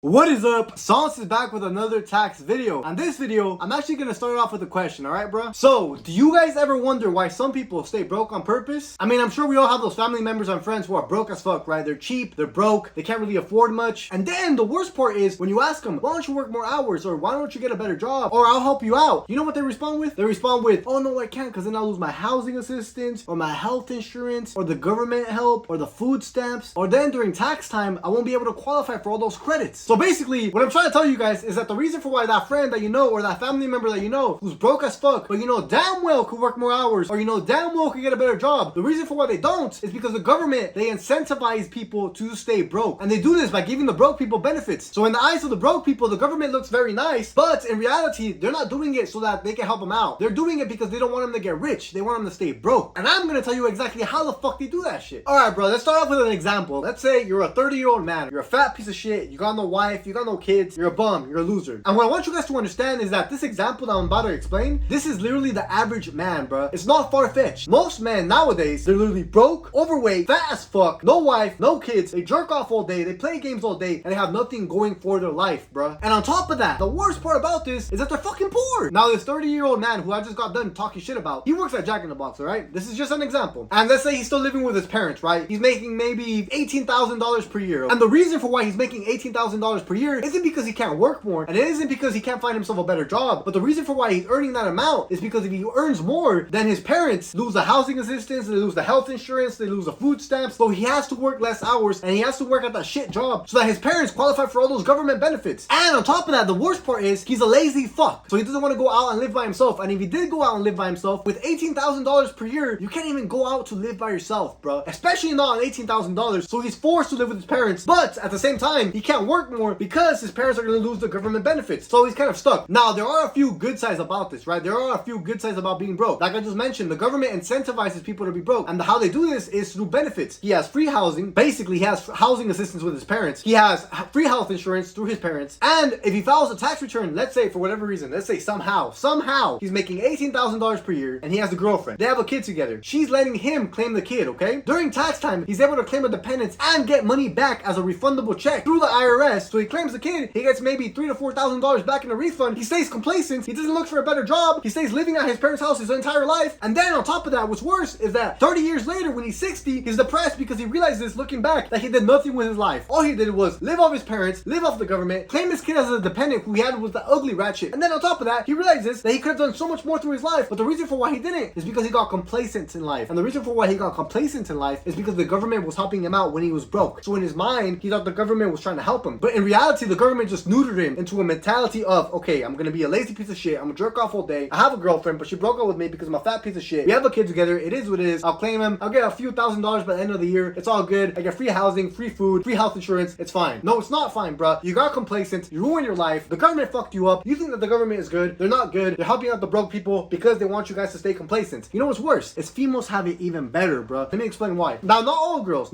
What is up? Sauce is back with another tax video. On this video, I'm actually gonna start off with a question, alright bro? So, do you guys ever wonder why some people stay broke on purpose? I mean, I'm sure we all have those family members and friends who are broke as fuck, right? They're cheap, they're broke, they can't really afford much. And then the worst part is when you ask them, why don't you work more hours? Or why don't you get a better job? Or I'll help you out. You know what they respond with? They respond with, oh no, I can't because then I'll lose my housing assistance or my health insurance or the government help or the food stamps. Or then during tax time, I won't be able to qualify for all those credits. So basically, what I'm trying to tell you guys is that the reason for why that friend that you know or that family member that you know who's broke as fuck, but you know damn well could work more hours or you know damn well could get a better job, the reason for why they don't is because the government, they incentivize people to stay broke. And they do this by giving the broke people benefits. So in the eyes of the broke people, the government looks very nice, but in reality, they're not doing it so that they can help them out. They're doing it because they don't want them to get rich. They want them to stay broke. And I'm gonna tell you exactly how the fuck they do that shit. Alright bro, let's start off with an example. Let's say you're a 30-year-old man. You're a fat piece of shit. You got no wife. You got no kids. You're a bum. You're a loser. And what I want you guys to understand is that this example that I'm about to explain, this is literally the average man, bro. It's not far-fetched. Most men nowadays, they're literally broke, overweight, fat as fuck, no wife, no kids. They jerk off all day. They play games all day, and they have nothing going for their life, bro. And on top of that, the worst part about this is that they're fucking poor. Now, this 30-year-old man who I just got done talking shit about, he works at Jack in the Box, all right? This is just an example. And let's say he's still living with his parents, right? He's making maybe $18,000 per year. And the reason for why he's making $18,000 per year isn't because he can't work more, and it isn't because he can't find himself a better job, but the reason for why he's earning that amount is because if he earns more, then his parents lose the housing assistance, they lose the health insurance, they lose the food stamps, so he has to work less hours, and he has to work at that shit job so that his parents qualify for all those government benefits. And on top of that, the worst part is he's a lazy fuck, so he doesn't want to go out and live by himself. And if he did go out and live by himself with $18,000 per year, you can't even go out to live by yourself, bro, especially not on $18,000. So he's forced to live with his parents, but at the same time, he can't work more because his parents are going to lose the government benefits. So he's kind of stuck. Now, there are a few good sides about this, right? There are a few good sides about being broke. Like I just mentioned, the government incentivizes people to be broke. And how they do this is through benefits. He has free housing. Basically, he has housing assistance with his parents. He has free health insurance through his parents. And if he files a tax return, let's say for whatever reason, let's say somehow, he's making $18,000 per year and he has a girlfriend. They have a kid together. She's letting him claim the kid, okay? During tax time, he's able to claim a dependence and get money back as a refundable check through the IRS. So he claims the kid, he gets maybe $3,000 to $4,000 back in a refund. He stays complacent. He doesn't look for a better job. He stays living at his parents' house his entire life. And then on top of that, what's worse is that 30 years later, when he's 60, he's depressed because he realizes, looking back, that he did nothing with his life. All he did was live off his parents, live off the government, claim his kid as a dependent who he had was the ugly rat shit. And then on top of that, he realizes that he could have done so much more through his life. But the reason for why he didn't is because he got complacent in life. And the reason for why he got complacent in life is because the government was helping him out when he was broke. So in his mind, he thought the government was trying to help him. But in reality, the government just neutered him into a mentality of, okay, I'm gonna be a lazy piece of shit. I'm gonna jerk off all day. I have a girlfriend, but she broke up with me because I'm a fat piece of shit. We have a kid together. It is what it is. I'll claim him. I'll get a few $1,000s by the end of the year. It's all good. I get free housing, free food, free health insurance. It's fine. No, it's not fine, bruh. You got complacent. You ruined your life. The government fucked you up. You think that the government is good. They're not good. They're helping out the broke people because they want you guys to stay complacent. You know what's worse? Is females have it even better, bruh. Let me explain why. Now, not all girls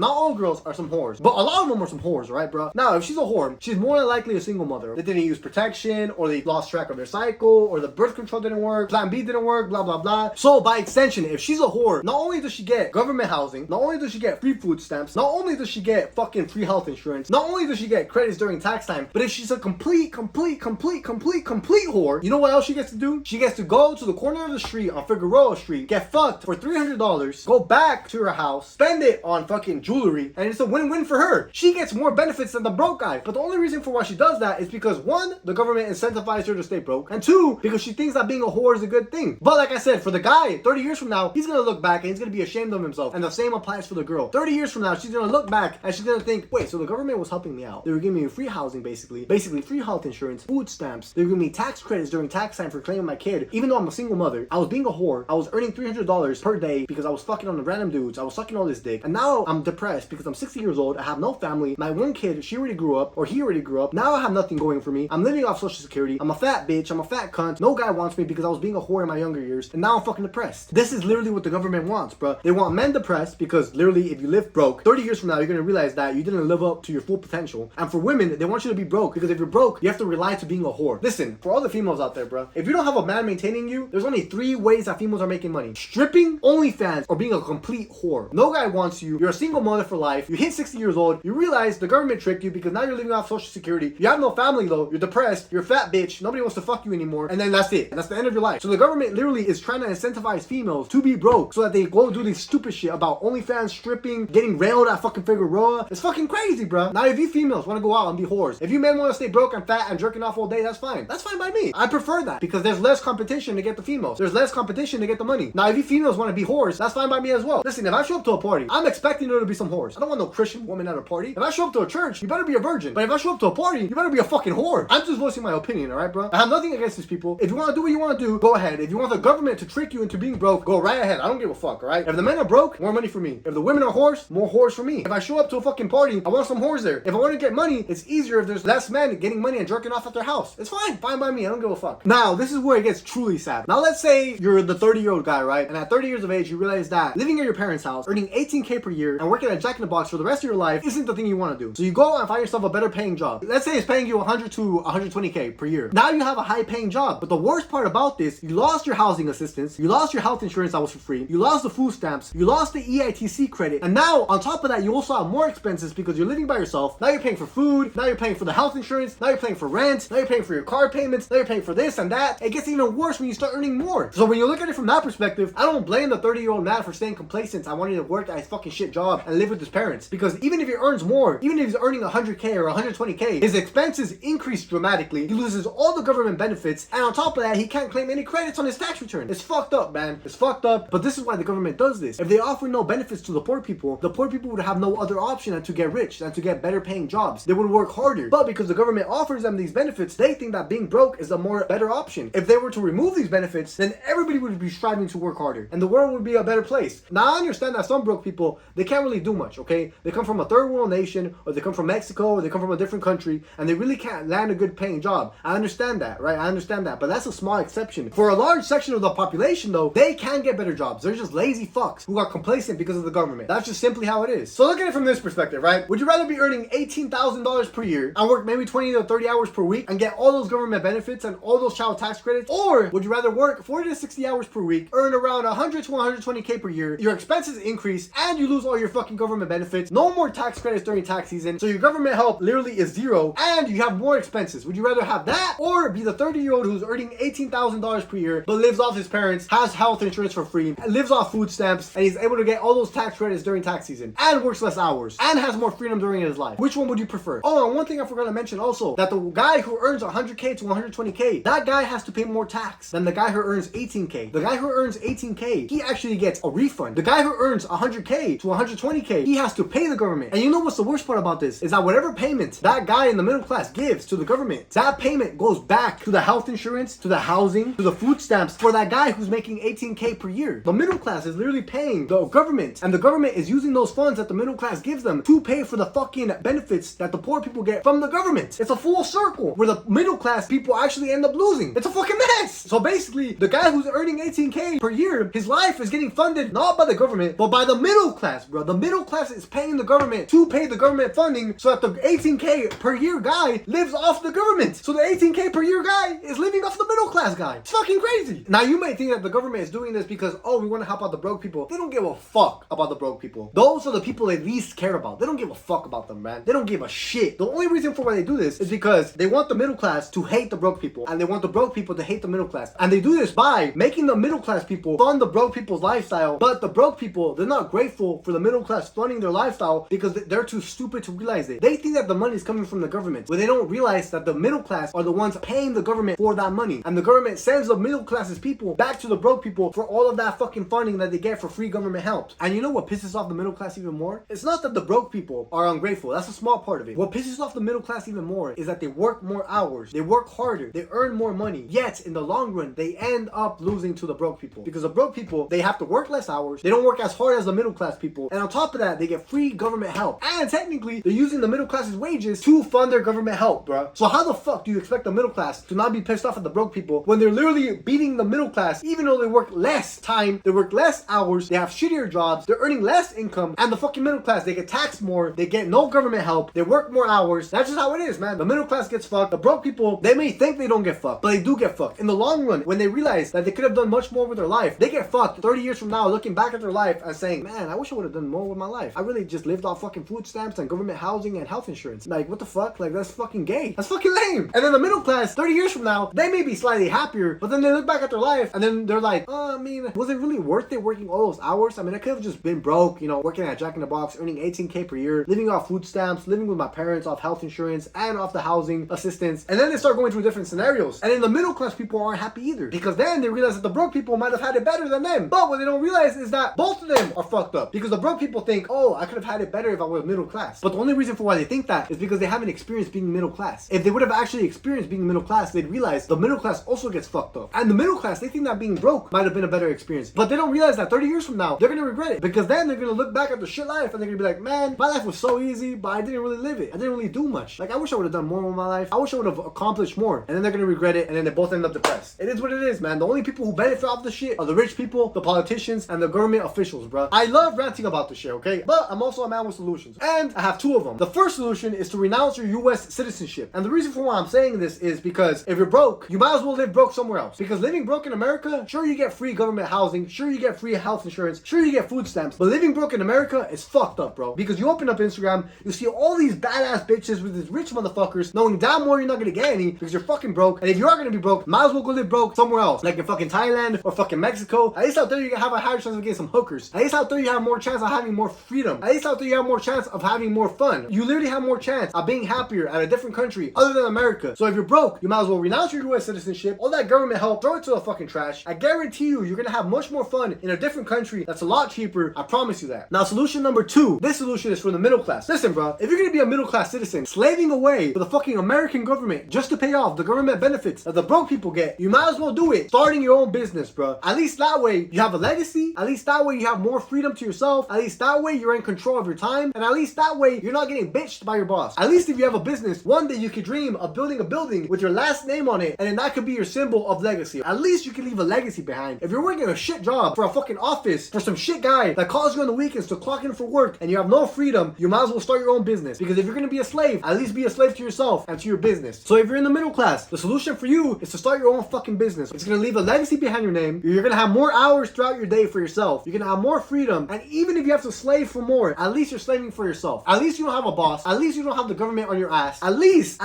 are some whores, but a lot of them are some whores, right, bruh? Now, if she's a whore, she's more than likely a single mother. They didn't use protection, or they lost track of their cycle, or the birth control didn't work, plan B didn't work, blah, blah, blah. So by extension, if she's a whore, not only does she get government housing, not only does she get free food stamps, not only does she get fucking free health insurance, not only does she get credits during tax time, but if she's a complete whore, you know what else she gets to do? She gets to go to the corner of the street on Figueroa Street, get fucked for $300, go back to her house, spend it on fucking jewelry, and it's a win-win for her. She gets more benefits than the broke guy. But the only reason for why she does that is because, one, the government incentivized her to stay broke, and two, because she thinks that being a whore is a good thing. But like I said, for the guy, 30 years from now, he's gonna look back and he's gonna be ashamed of himself. And the same applies for the girl. 30 years from now, she's gonna look back and she's gonna think, wait, so the government was helping me out. They were giving me free housing, basically free health insurance, food stamps. They were giving me tax credits during tax time for claiming my kid. Even though I'm a single mother, I was being a whore. I was earning $300 per day because I was fucking on the random dudes. I was sucking all this dick. And now I'm depressed because I'm 60 years old. I have no family. My one kid, she already grew up, or he already grew up. Now I have nothing going for me. I'm living off Social Security. I'm a fat bitch. I'm a fat cunt. No guy wants me because I was being a whore in my younger years. And now I'm fucking depressed. This is literally what the government wants, bro. They want men depressed because literally if you live broke, 30 years from now, you're going to realize that you didn't live up to your full potential. And for women, they want you to be broke because if you're broke, you have to rely to being a whore. Listen, for all the females out there, bro, if you don't have a man maintaining you, there's only 3 ways that females are making money: stripping, OnlyFans, or being a complete whore. No guy wants you. You're a single mother for life. You hit 60 years old. You realize the government tricked you because now you're living off have Social Security. You have no family though. You're depressed. You're a fat bitch. Nobody wants to fuck you anymore. And then that's it. That's the end of your life. So the government literally is trying to incentivize females to be broke so that they go do these stupid shit about OnlyFans, stripping, getting railed at fucking Figueroa. It's fucking crazy, bro. Now, if you females want to go out and be whores, if you men want to stay broke and fat and jerking off all day, that's fine. That's fine by me. I prefer that because there's less competition to get the females. There's less competition to get the money. Now, if you females want to be whores, that's fine by me as well. Listen, if I show up to a party, I'm expecting there to be some whores. I don't want no Christian woman at a party. If I show up to a church, you better be a virgin. But if I show up to a party, you better be a fucking whore. I'm just voicing my opinion, alright, bro? I have nothing against these people. If you want to do what you want to do, go ahead. If you want the government to trick you into being broke, go right ahead. I don't give a fuck, alright? If the men are broke, more money for me. If the women are whores, more whores for me. If I show up to a fucking party, I want some whores there. If I want to get money, it's easier if there's less men getting money and jerking off at their house. It's fine. Fine by me. I don't give a fuck. Now, this is where it gets truly sad. Now, let's say you're the 30-year-old guy, right? And at 30 years of age, you realize that living at your parents' house, earning $18K per year, and working at Jack in the Box for the rest of your life isn't the thing you want to do. So you go out and find yourself a better paying job. Let's say it's paying you 100 to 120K per year. Now you have a high paying job. But the worst part about this, you lost your housing assistance, you lost your health insurance that was for free, you lost the food stamps, you lost the EITC credit, and now on top of that, you also have more expenses because you're living by yourself. Now you're paying for food, now you're paying for the health insurance, now you're paying for rent, now you're paying for your car payments, now you're paying for this and that. It gets even worse when you start earning more. So when you look at it from that perspective, I don't blame the 30-year-old man for staying complacent. I wanted to work at his fucking shit job and live with his parents. Because even if he earns more, even if he's earning 100K or 120K, his expenses increase dramatically. He loses all the government benefits, and on top of that, he can't claim any credits on his tax return. It's fucked up, man. It's fucked up. But this is why the government does this. If they offer no benefits to the poor people would have no other option than to get rich, than to get better paying jobs. They would work harder. But because the government offers them these benefits, they think that being broke is a more better option. If they were to remove these benefits, then everybody would be striving to work harder, and the world would be a better place. Now, I understand that some broke people, they can't really do much, okay? They come from a third world nation, or they come from Mexico, or they come from a different country, and they really can't land a good paying job. I understand that, right? I understand that, but that's a small exception. For a large section of the population, though, they can get better jobs. They're just lazy fucks who are complacent because of the government. That's just simply how it is. So look at it from this perspective, right? Would you rather be earning $18,000 per year and work maybe 20 to 30 hours per week and get all those government benefits and all those child tax credits? Or would you rather work 40 to 60 hours per week, earn around 100 to 120K per year, your expenses increase, and you lose all your fucking government benefits, no more tax credits during tax season, so your government help literally is zero, and you have more expenses? Would you rather have that or be the 30-year-old who's earning $18,000 per year but lives off his parents, has health insurance for free, lives off food stamps, and he's able to get all those tax credits during tax season, and works less hours, and has more freedom during his life? Which one would you prefer? Oh, and one thing I forgot to mention also, that the guy who earns 100K to 120K, that guy has to pay more tax than the guy who earns 18K. The guy who earns 18K, he actually gets a refund. The guy who earns 100K to 120K, he has to pay the government. And you know what's the worst part about this? Is that whatever payment that guy in the middle class gives to the government, that payment goes back to the health insurance, to the housing, to the food stamps for that guy who's making 18K per year. The middle class is literally paying the government, and the government is using those funds that the middle class gives them to pay for the fucking benefits that the poor people get from the government. It's a full circle where the middle class people actually end up losing. It's a fucking mess. So basically, the guy who's earning 18K per year, his life is getting funded not by the government, but by the middle class, bro. The middle class is paying the government to pay the government funding so that the 18K per year guy lives off the government. So the 18K per year guy is living off the middle class guy. It's fucking crazy. Now, you might think that the government is doing this because, oh, we want to help out the broke people. They don't give a fuck about the broke people. Those are the people they least care about. They don't give a fuck about them, man. They don't give a shit. The only reason for why they do this is because they want the middle class to hate the broke people, and they want the broke people to hate the middle class. And they do this by making the middle class people fund the broke people's lifestyle, but the broke people, they're not grateful for the middle class funding their lifestyle because they're too stupid to realize it. They think that the money is coming from the government, but they don't realize that the middle class are the ones paying the government for that money, and the government sends the middle class's people back to the broke people for all of that fucking funding that they get for free government help. And you know what pisses off the middle class even more? It's not that the broke people are ungrateful. That's a small part of it. What pisses off the middle class even more is that they work more hours, they work harder, they earn more money, yet in the long run they end up losing to the broke people, because the broke people, they have to work less hours, they don't work as hard as the middle class people, and on top of that they get free government help, and technically they're using the middle class's wages to fund their government help, bruh. So how the fuck do you expect the middle class to not be pissed off at the broke people when they're literally beating the middle class, even though they work less time, they work less hours, they have shittier jobs, they're earning less income, and the fucking middle class, they get taxed more, they get no government help, they work more hours. That's just how it is, man. The middle class gets fucked. The broke people, they may think they don't get fucked, but they do get fucked. In the long run, when they realize that they could have done much more with their life, they get fucked 30 years from now, looking back at their life and saying, man, I wish I would have done more with my life. I really just lived off fucking food stamps and government housing and health insurance. Like, what the fuck? Like, that's fucking gay. That's fucking lame. And then the middle class, 30 years from now, they may be slightly happier, but then they look back at their life and then they're like, I mean, was it really worth it working all those hours? I mean, I could have just been broke, you know, working at Jack in the Box, earning 18K per year, living off food stamps, living with my parents off health insurance and off the housing assistance. And then they start going through different scenarios. And then the middle class people aren't happy either, because then they realize that the broke people might have had it better than them. But what they don't realize is that both of them are fucked up, because the broke people think, oh, I could have had it better if I was middle class. But the only reason for why they think that is because they haven't experienced being middle class. If they would have actually experienced being middle class, they'd realize the middle class also gets fucked up. And the middle class, they think that being broke might have been a better experience. But they don't realize that 30 years from now, they're gonna regret it, because then they're gonna look back at the shit life and they're gonna be like, man, my life was so easy, but I didn't really live it. I didn't really do much. Like, I wish I would have done more with my life. I wish I would have accomplished more. And then they're gonna regret it, and then they both end up depressed. It is what it is, man. The only people who benefit off the shit are the rich people, the politicians, and the government officials, bro. I love ranting about this shit, okay? But I'm also a man with solutions, and I have two of them. The first solution is to renounce your U.S. citizenship. And the reason for why I'm saying this is because if you're broke, you might as well live broke somewhere else. Because living broke in America, sure, you get free government housing, sure, you get free health insurance, sure, you get food stamps, but living broke in America is fucked up, bro. Because you open up Instagram, you see all these badass bitches with these rich motherfuckers, knowing damn well you're not gonna get any because you're fucking broke. And if you are gonna be broke, might as well go live broke somewhere else, like in fucking Thailand or fucking Mexico. At least out there you can have a higher chance of getting some hookers. At least out there you have more chance of having more freedom. At least out there you have more chance of having more fun. You literally have more chance of being happier at a different country other than America. So if you're broke, you might as well renounce your U.S. citizenship, all that government help, throw it to the fucking trash. I guarantee you, you're gonna have much more fun in a different country that's a lot cheaper. I promise you that. Now, solution number two. This solution is for the middle class. Listen, bro, if you're gonna be a middle class citizen, slaving away for the fucking American government just to pay off the government benefits that the broke people get, you might as well do it starting your own business, bro. At least that way you have a legacy. At least that way you have more freedom to yourself. At least that way you're in control of your time. And at least that way you're not getting bitched by your boss. At least if you have a business, one day you could dream of building a building with your last name on it, and then that could be your symbol of legacy. At least you can leave a legacy behind. If you're working a shit job for a fucking office for some shit guy that calls you on the weekends to clock in for work and you have no freedom, you might as well start your own business. Because if you're gonna be a slave, at least be a slave to yourself and to your business. So if you're in the middle class, the solution for you is to start your own fucking business. It's gonna leave a legacy behind your name. You're gonna have more hours throughout your day for yourself. You're gonna have more freedom. And even if you have to slave for more, at least you're slaving for yourself. At least you don't have a boss. At least you don't have the government on your ass. At least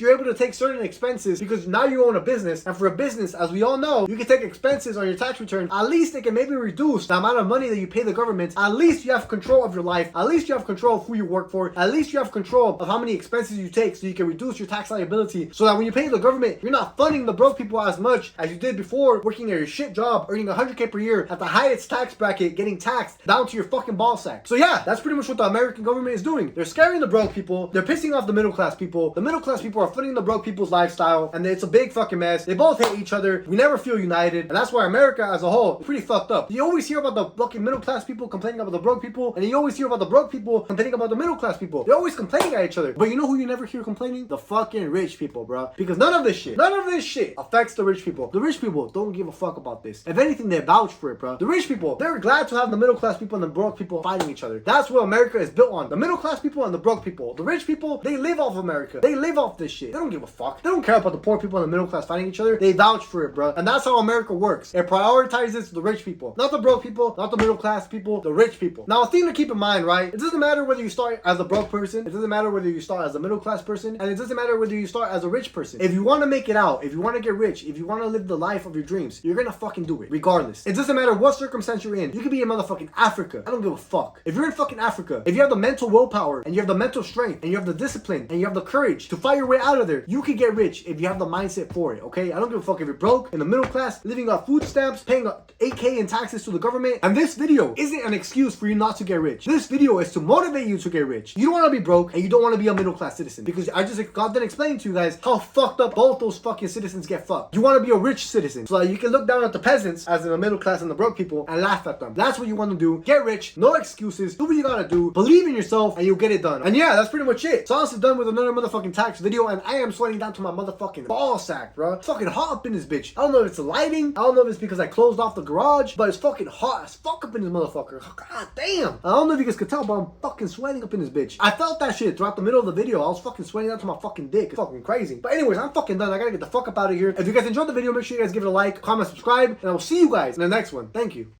you're able to take certain expenses because now you own a business. And for a business, as we all know, you can take expenses on your tax return. At least they can maybe reduce the amount of money that you pay the government. At least you have control of your life. At least you have control of who you work for. At least you have control of how many expenses you take, so you can reduce your tax liability, so that when you pay the government, you're not funding the broke people as much as you did before, working at your shit job, earning 100K per year at the highest tax bracket, getting taxed down to your fucking ball sack. So yeah, that's pretty much what the American government is doing. They're scaring the broke people. They're pissing off the middle class people. The middle class people are funding the broke people's lifestyle, and it's a big fucking mess. They both hate each other. We never feel united, and that's why America as a whole is pretty fucked up. You always hear about the fucking middle class people complaining about the broke people, and you always hear about the broke people complaining about the middle class people. They're always complaining at each other. But you know who you never hear complaining? The fucking rich people, bro. Because none of this shit affects the rich people. The rich people don't give a fuck about this. If anything, they vouch for it, bro. The rich people, they're glad to have the middle class people and the broke people fighting each other. That's what America is built on. The middle class people and the broke people. The rich people, they live off America. They live off this shit. They don't give a fuck. They don't care about the poor people and the middle class fighting each other. They vouch for it, bro. And that's how America works. It prioritizes the rich people. Not the broke people, not the middle class people, the rich people. Now, a thing to keep in mind, right? It doesn't matter whether you start as a broke person. It doesn't matter whether you start as a middle class person. And it doesn't matter whether you start as a rich person. If you want to make it out, if you want to get rich, if you want to live the life of your dreams, you're gonna fucking do it, regardless. It doesn't matter what circumstance you're in. You could be in motherfucking Africa. I don't give a fuck. If you're in fucking Africa, if you have the mental willpower, and you have the mental strength, and you have the discipline, and you have the courage to fight your way out of there, you can get rich if you have the mindset for it, okay? I don't give a fuck if you're broke, in the middle class, living off food stamps, paying 8K in taxes to the government. And this video isn't an excuse for you not to get rich. This video is to motivate you to get rich. You don't want to be broke, and you don't want to be a middle class citizen. Because I just got done explaining to you guys how fucked up both those fucking citizens get fucked. You want to be a rich citizen, so that you can look down at the peasants, as in the middle class and the broke people, and laugh at them. That's what you want to do. Get rich, no excuses, do what you gotta do, believe in yourself, and you'll get it done. And yeah, that's pretty much it. So honestly, done with another motherfucking tax video, and I am sweating down to my motherfucking ball sack, bro. It's fucking hot up in this bitch. I don't know if it's the lighting, I don't know if it's because I closed off the garage, but it's fucking hot as fuck up in this motherfucker. God damn. I don't know if you guys could tell, but I'm fucking sweating up in this bitch. I felt that shit throughout the middle of the video. I was fucking sweating down to my fucking dick. It's fucking crazy. But anyways, I'm fucking done. I gotta get the fuck up out of here. If you guys enjoyed the video, make sure you guys give it a like, comment, subscribe, and I will see you guys in the next one. Thank you.